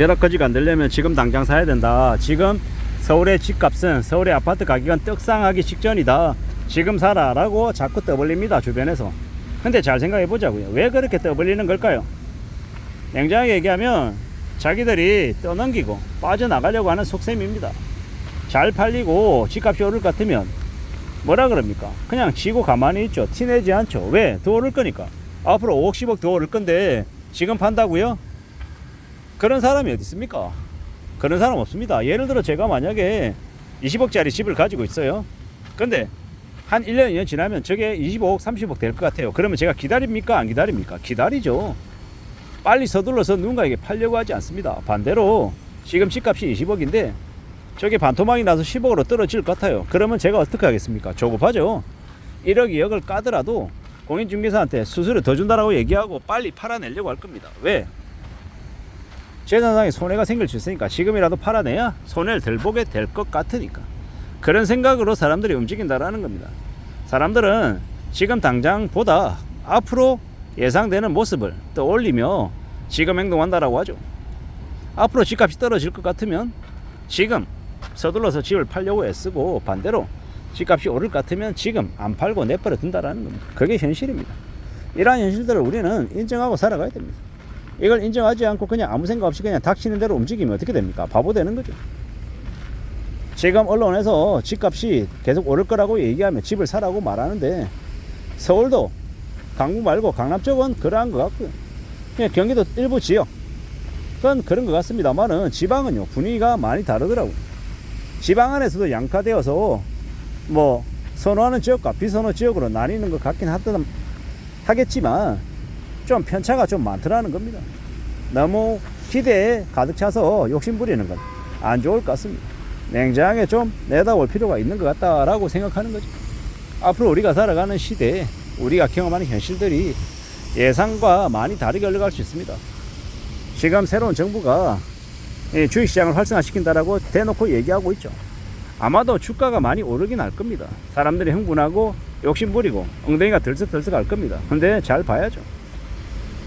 벼락거지가 안 되려면 지금 당장 사야 된다. 지금 서울의 집값은, 서울의 아파트 가격은 떡상하기 직전이다. 지금 사라 라고 자꾸 떠벌립니다, 주변에서. 근데 잘 생각해 보자고요. 왜 그렇게 떠벌리는 걸까요? 냉정하게 얘기하면 자기들이 떠넘기고 빠져나가려고 하는 속셈입니다. 잘 팔리고 집값이 오를 것 같으면 뭐라 그럽니까? 그냥 지고 가만히 있죠. 티내지 않죠. 왜? 더 오를 거니까. 앞으로 5억 10억 더 오를 건데 지금 판다고요? 그런 사람이 어디 있습니까? 그런 사람 없습니다. 예를 들어 제가 만약에 20억짜리 집을 가지고 있어요. 근데 한 1년 2년 지나면 저게 25억 30억 될 것 같아요. 그러면 제가 기다립니까? 안 기다립니까? 기다리죠. 빨리 서둘러서 누군가에게 팔려고 하지 않습니다. 반대로 지금 집값이 20억인데 저게 반토막이 나서 10억으로 떨어질 것 같아요. 그러면 제가 어떻게 하겠습니까? 조급하죠. 1억 2억을 까더라도 공인중개사한테 수수료 더 준다라고 얘기하고 빨리 팔아내려고 할 겁니다. 왜? 재산상에 손해가 생길 수 있으니까 지금이라도 팔아내야 손해를 덜 보게 될 것 같으니까. 그런 생각으로 사람들이 움직인다라는 겁니다. 사람들은 지금 당장보다 앞으로 예상되는 모습을 떠올리며 지금 행동한다라고 하죠. 앞으로 집값이 떨어질 것 같으면 지금 서둘러서 집을 팔려고 애쓰고, 반대로 집값이 오를 것 같으면 지금 안 팔고 내버려 둔다라는 겁니다. 그게 현실입니다. 이러한 현실들을 우리는 인정하고 살아가야 됩니다. 이걸 인정하지 않고 그냥 아무 생각 없이 그냥 닥치는 대로 움직이면 어떻게 됩니까? 바보 되는 거죠. 지금 언론에서 집값이 계속 오를 거라고 얘기하며 집을 사라고 말하는데, 서울도 강북 말고 강남 쪽은 그러한 것 같고요. 그냥 경기도 일부 지역 그건 그런 것 같습니다만은 지방은요 분위기가 많이 다르더라고요. 지방 안에서도 양카되어서 뭐 선호하는 지역과 비선호 지역으로 나뉘는 것 같긴 하겠지만 좀 편차가 좀 많더라는 겁니다. 너무 기대에 가득 차서 욕심 부리는 건 안 좋을 것 같습니다. 냉정하게 좀 내다볼 필요가 있는 것 같다라고 생각하는 거죠. 앞으로 우리가 살아가는 시대에 우리가 경험하는 현실들이 예상과 많이 다르게 흘러갈 수 있습니다. 지금 새로운 정부가 주식시장을 활성화시킨다라고 대놓고 얘기하고 있죠. 아마도 주가가 많이 오르긴 할 겁니다. 사람들이 흥분하고 욕심 부리고 엉덩이가 들썩들썩 할 겁니다. 근데 잘 봐야죠.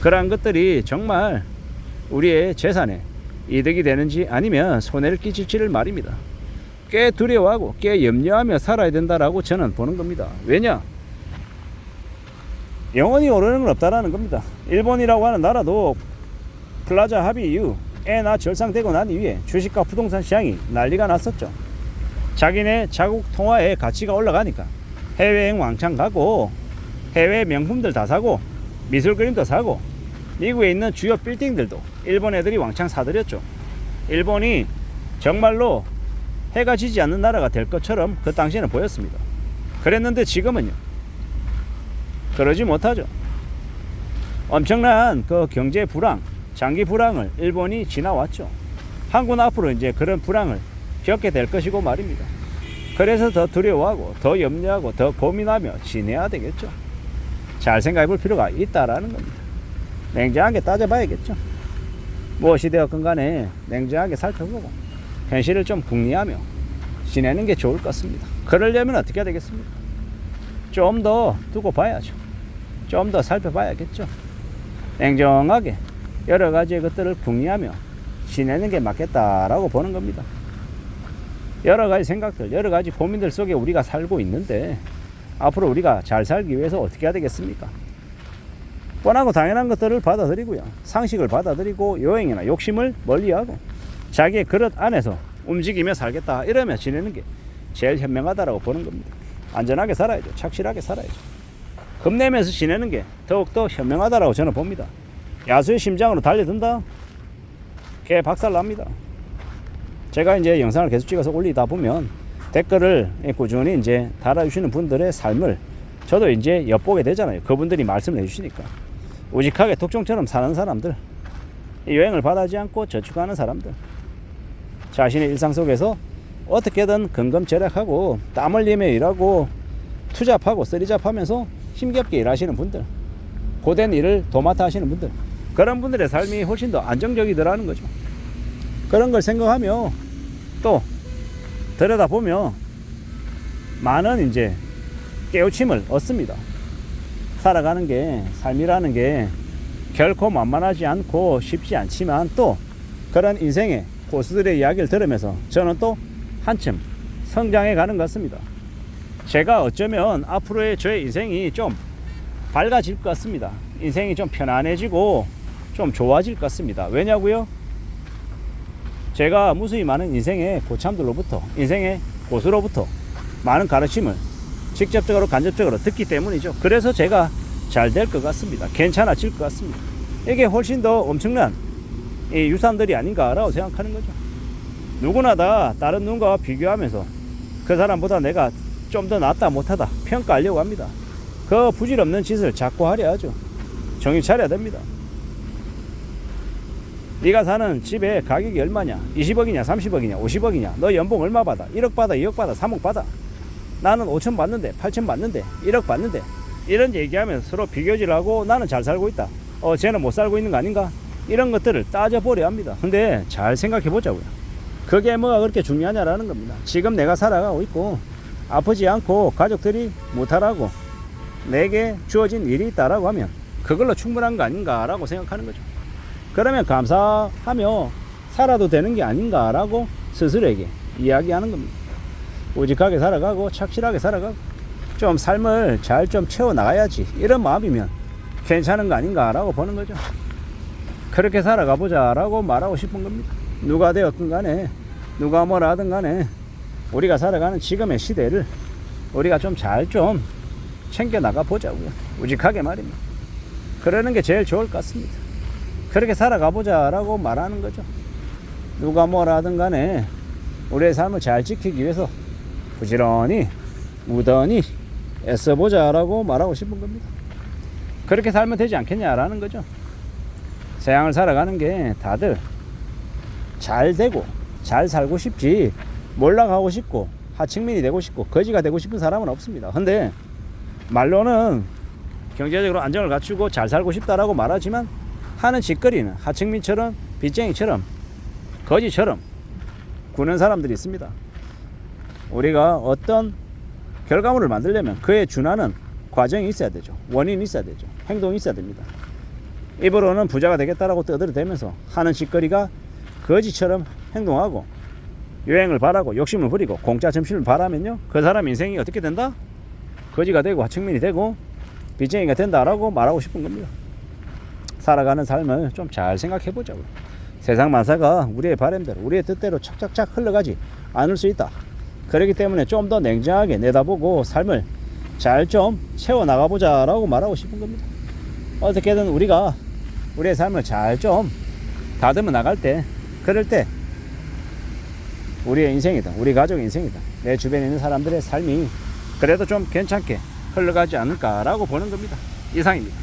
그러한 것들이 정말 우리의 재산에 이득이 되는지 아니면 손해를 끼칠지를 말입니다. 꽤 두려워하고 꽤 염려하며 살아야 된다라고 저는 보는 겁니다. 왜냐? 영원히 오르는 건 없다라는 겁니다. 일본이라고 하는 나라도 플라자 합의 이후 애나 절상되고 난 이후에 주식과 부동산 시장이 난리가 났었죠. 자기네 자국 통화의 가치가 올라가니까 해외여행 왕창 가고 해외 명품들 다 사고 미술 그림도 사고 미국에 있는 주요 빌딩들도 일본 애들이 왕창 사들였죠. 일본이 정말로 해가 지지 않는 나라가 될 것처럼 그 당시에는 보였습니다. 그랬는데 지금은요 그러지 못하죠. 엄청난 그 경제 불황, 장기 불황을 일본이 지나왔죠. 한국은 앞으로 이제 그런 불황을 겪게 될 것이고 말입니다. 그래서 더 두려워하고 더 염려하고 더 고민하며 지내야 되겠죠. 잘 생각해 볼 필요가 있다라는 겁니다. 냉정하게 따져봐야겠죠. 무엇이 되었건 간에 냉정하게 살펴보고 현실을 좀 궁리하며 지내는 게 좋을 것 같습니다. 그러려면 어떻게 해야 되겠습니까? 좀 더 두고 봐야죠. 좀 더 살펴봐야겠죠. 냉정하게 여러 가지의 것들을 궁리하며 지내는 게 맞겠다라고 보는 겁니다. 여러 가지 생각들, 여러 가지 고민들 속에 우리가 살고 있는데 앞으로 우리가 잘 살기 위해서 어떻게 해야 되겠습니까? 뻔하고 당연한 것들을 받아들이고요. 상식을 받아들이고 요행이나 욕심을 멀리하고 자기의 그릇 안에서 움직이며 살겠다 이러며 지내는 게 제일 현명하다라고 보는 겁니다. 안전하게 살아야죠. 착실하게 살아야죠. 겁내면서 지내는 게 더욱더 현명하다라고 저는 봅니다. 야수의 심장으로 달려든다? 걔 박살납니다. 제가 이제 영상을 계속 찍어서 올리다 보면 댓글을 꾸준히 이제 달아주시는 분들의 삶을 저도 이제 엿보게 되잖아요. 그분들이 말씀을 해주시니까. 우직하게 독종처럼 사는 사람들, 여행을 바라지 않고 저축하는 사람들, 자신의 일상 속에서 어떻게든 근검절약하고 땀 흘리며 일하고 투잡하고 쓰리잡하면서 힘겹게 일하시는 분들, 고된 일을 도맡아 하시는 분들, 그런 분들의 삶이 훨씬 더 안정적이더라는 거죠. 그런 걸 생각하며 또 들여다보며 많은 이제 깨우침을 얻습니다. 살아가는 게, 삶이라는 게 결코 만만하지 않고 쉽지 않지만 또 그런 인생의 고수들의 이야기를 들으면서 저는 또 한층 성장해 가는 것 같습니다. 제가 어쩌면 앞으로의 저의 인생이 좀 밝아질 것 같습니다. 인생이 좀 편안해지고 좀 좋아질 것 같습니다. 왜냐고요? 제가 무수히 많은 인생의 고참들로부터, 인생의 고수로부터 많은 가르침을 직접적으로 간접적으로 듣기 때문이죠. 그래서 제가 잘 될 것 같습니다. 괜찮아질 것 같습니다. 이게 훨씬 더 엄청난 이 유산들이 아닌가라고 생각하는 거죠. 누구나 다 다른 누군가와 비교하면서 그 사람보다 내가 좀 더 낫다 못하다 평가하려고 합니다. 그 부질없는 짓을 자꾸 하려 하죠. 정신 차려야 됩니다. 네가 사는 집에 가격이 얼마냐? 20억이냐 30억이냐 50억이냐? 너 연봉 얼마 받아? 1억 받아 2억 받아 3억 받아? 나는 5천 받는데 8천 받는데 1억 받는데, 이런 얘기하면서 서로 비교질하고 나는 잘 살고 있다, 쟤는 못 살고 있는 거 아닌가, 이런 것들을 따져보려 합니다. 근데 잘 생각해 보자고요. 그게 뭐가 그렇게 중요하냐라는 겁니다. 지금 내가 살아가고 있고 아프지 않고 가족들이 무탈하고 내게 주어진 일이 있다라고 하면 그걸로 충분한 거 아닌가라고 생각하는 거죠. 그러면 감사하며 살아도 되는 게 아닌가라고 스스로에게 이야기하는 겁니다. 우직하게 살아가고 착실하게 살아가고 좀 삶을 잘 좀 채워나가야지, 이런 마음이면 괜찮은 거 아닌가라고 보는 거죠. 그렇게 살아가 보자라고 말하고 싶은 겁니다. 누가 되었든 간에 누가 뭐라 하든 간에 우리가 살아가는 지금의 시대를 우리가 좀 잘 좀 챙겨나가 보자고요. 우직하게 말입니다. 그러는 게 제일 좋을 것 같습니다. 그렇게 살아가 보자라고 말하는 거죠. 누가 뭐라 하든 간에 우리의 삶을 잘 지키기 위해서 부지런히 무던히 애써보자라고 말하고 싶은 겁니다. 그렇게 살면 되지 않겠냐라는 거죠. 세상을 살아가는 게 다들 잘 되고 잘 살고 싶지, 몰락하고 싶고 하층민이 되고 싶고 거지가 되고 싶은 사람은 없습니다. 근데 말로는 경제적으로 안정을 갖추고 잘 살고 싶다라고 말하지만 하는 짓거리는 하층민처럼 빚쟁이처럼 거지처럼 구는 사람들이 있습니다. 우리가 어떤 결과물을 만들려면 그에 준하는 과정이 있어야 되죠. 원인이 있어야 되죠. 행동이 있어야 됩니다. 입으로는 부자가 되겠다라고 떠들어대면서 하는 짓거리가 거지처럼 행동하고 유행을 바라고 욕심을 부리고 공짜 점심을 바라면요, 그 사람 인생이 어떻게 된다? 거지가 되고 하층민이 되고 빚쟁이가 된다라고 말하고 싶은 겁니다. 살아가는 삶을 좀 잘 생각해 보자고요. 세상 만사가 우리의 바람대로 우리의 뜻대로 착착착 흘러가지 않을 수 있다. 그렇기 때문에 좀 더 냉정하게 내다보고 삶을 잘 좀 채워나가 보자라고 말하고 싶은 겁니다. 어떻게든 우리가 우리의 삶을 잘 좀 다듬어 나갈 때, 그럴 때 우리의 인생이다, 우리 가족의 인생이다, 내 주변에 있는 사람들의 삶이 그래도 좀 괜찮게 흘러가지 않을까라고 보는 겁니다. 이상입니다.